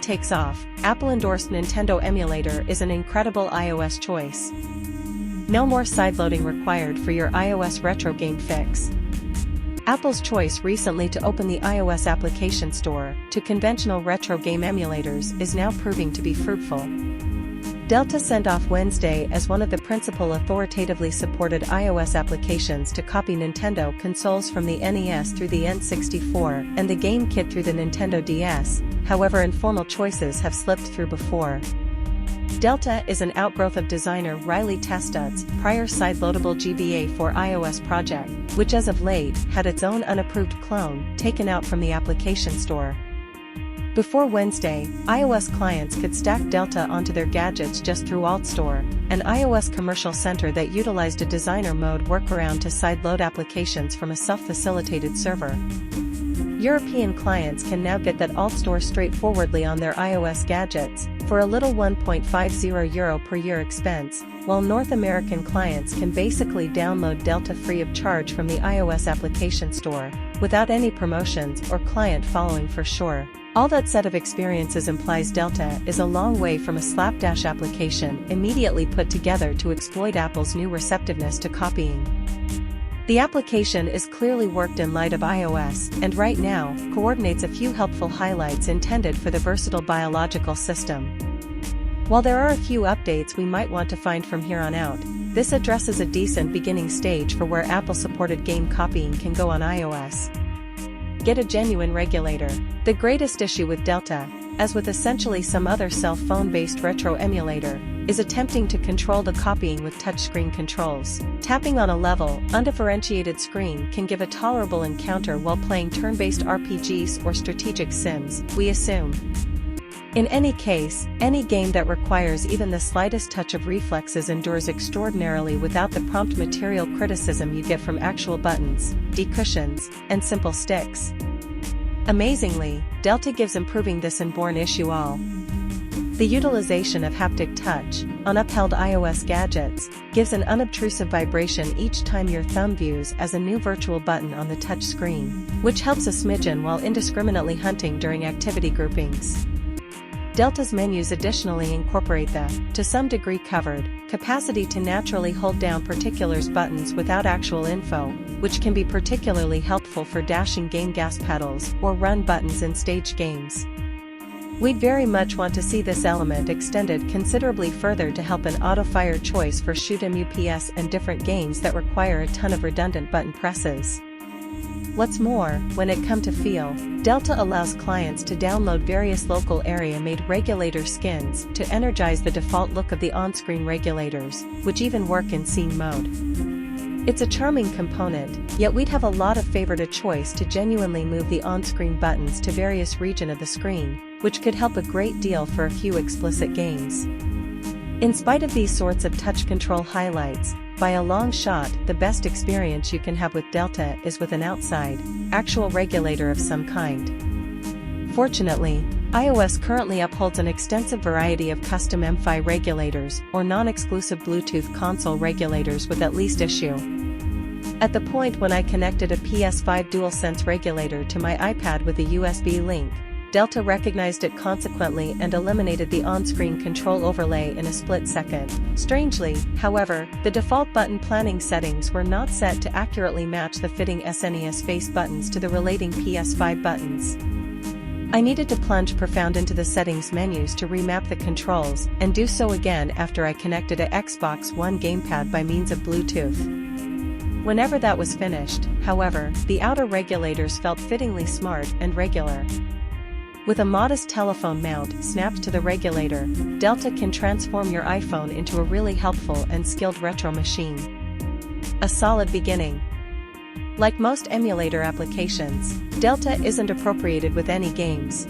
takes off, Apple-endorsed Nintendo Emulator is an incredible iOS choice. No more sideloading required for your iOS retro game fix. Apple's choice recently to open the iOS application store to conventional retro game emulators is now proving to be fruitful. Delta sent off Wednesday as one of the principal authoritatively supported iOS applications to copy Nintendo consoles from the NES through the N64 and the Game Kit through the Nintendo DS, however informal choices have slipped through before. Delta is an outgrowth of designer Riley Testud's prior side-loadable GBA for iOS project, which as of late had its own unapproved clone taken out from the application store. Before Wednesday, iOS clients could stack Delta onto their gadgets just through AltStore, an iOS commercial center that utilized a designer mode workaround to sideload applications from a self-facilitated server. European clients can now get that AltStore straightforwardly on their iOS gadgets, for a little €1.50 per year expense, while North American clients can basically download Delta free of charge from the iOS application store, without any promotions or client following for sure. All that set of experiences implies Delta is a long way from a slapdash application immediately put together to exploit Apple's new receptiveness to copying. The application is clearly worked in light of iOS and right now coordinates a few helpful highlights intended for the versatile biological system. While there are a few updates we might want to find from here on out, this addresses a decent beginning stage for where Apple-supported game copying can go on iOS. Get a genuine regulator. The greatest issue with Delta, as with essentially some other cell phone-based retro emulator, is attempting to control the copying with touchscreen controls. Tapping on a level, undifferentiated screen can give a tolerable encounter while playing turn-based RPGs or strategic sims, we assume. In any case, any game that requires even the slightest touch of reflexes endures extraordinarily without the prompt material criticism you get from actual buttons, decushions, and simple sticks. Amazingly, Delta gives improving this inborn issue all. The utilization of haptic touch, on upheld iOS gadgets, gives an unobtrusive vibration each time your thumb views as a new virtual button on the touch screen, which helps a smidgen while indiscriminately hunting during activity groupings. Delta's menus additionally incorporate the, to some degree covered, capacity to naturally hold down particulars buttons without actual info, which can be particularly helpful for dashing game gas pedals or run buttons in staged games. We'd very much want to see this element extended considerably further to help an auto-fire choice for shoot 'em UPS and different games that require a ton of redundant button presses. What's more, when it comes to feel, Delta allows clients to download various local area-made regulator skins to energize the default look of the on-screen regulators, which even work in scene mode. It's a charming component, yet we'd have a lot of favored a choice to genuinely move the on-screen buttons to various regions of the screen, which could help a great deal for a few explicit games. In spite of these sorts of touch control highlights, by a long shot, the best experience you can have with Delta is with an outside, actual regulator of some kind. Fortunately, iOS currently upholds an extensive variety of custom MFI regulators or non-exclusive Bluetooth console regulators with at least issue. At the point when I connected a PS5 DualSense regulator to my iPad with a USB link, Delta recognized it consequently and eliminated the on-screen control overlay in a split second. Strangely, however, the default button planning settings were not set to accurately match the fitting SNES face buttons to the relating PS5 buttons. I needed to plunge profound into the settings menus to remap the controls, and do so again after I connected a Xbox One gamepad by means of Bluetooth. Whenever that was finished, however, the outer regulators felt fittingly smart and regular. With a modest telephone mount snapped to the regulator, Delta can transform your iPhone into a really helpful and skilled retro machine. A solid beginning. Like most emulator applications, Delta isn't appropriated with any games.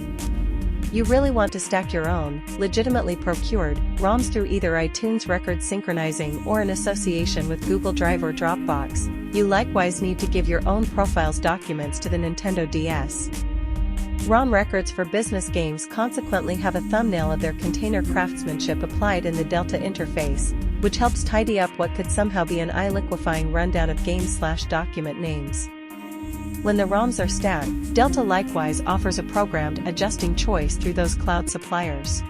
You really want to stack your own, legitimately procured, ROMs through either iTunes record synchronizing or in association with Google Drive or Dropbox. You likewise need to give your own profiles documents to the Nintendo DS. ROM records for business games consequently have a thumbnail of their container craftsmanship applied in the Delta interface, which helps tidy up what could somehow be an eye-liquefying rundown of game/document names. When the ROMs are stacked, Delta likewise offers a programmed adjusting choice through those cloud suppliers.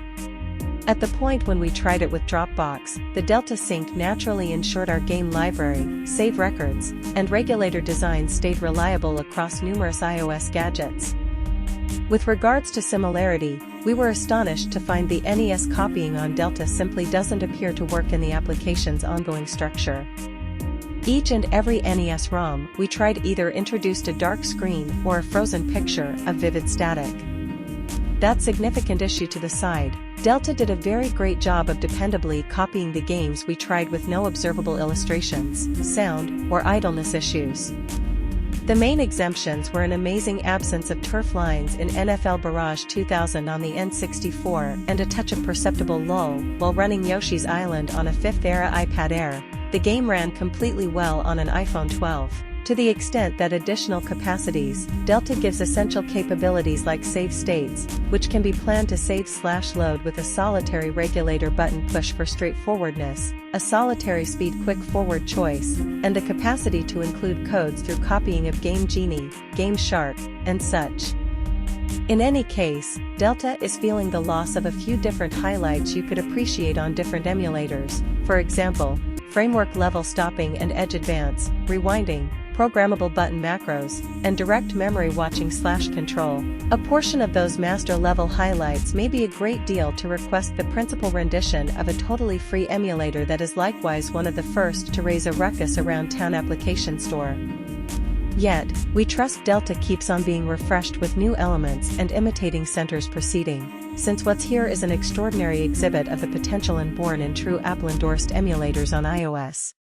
At the point when we tried it with Dropbox, the Delta sync naturally ensured our game library, save records, and regulator designs stayed reliable across numerous iOS gadgets. With regards to similarity, we were astonished to find the NES copying on Delta simply doesn't appear to work in the application's ongoing structure. Each and every NES ROM we tried either introduced a dark screen or a frozen picture of vivid static. That significant issue to the side, Delta did a very great job of dependably copying the games we tried with no observable illustrations, sound, or idleness issues. The main exemptions were an amazing absence of turf lines in NFL Barrage 2000 on the N64 and a touch of perceptible lull while running Yoshi's Island on a 5th-era iPad Air. The game ran completely well on an iPhone 12. To the extent that additional capacities, Delta gives essential capabilities like save states, which can be planned to save/load with a solitary regulator button push for straightforwardness, a solitary speed quick forward choice, and the capacity to include codes through copying of Game Genie, Game Shark, and such. In any case, Delta is feeling the loss of a few different highlights you could appreciate on different emulators, for example, framework level stopping and edge advance, rewinding, programmable button macros, and direct memory watching/control. A portion of those master level highlights may be a great deal to request the principal rendition of a totally free emulator that is likewise one of the first to raise a ruckus around town application store. Yet, we trust Delta keeps on being refreshed with new elements and imitating Center's proceeding, since what's here is an extraordinary exhibit of the potential inborn in true Apple-endorsed emulators on iOS.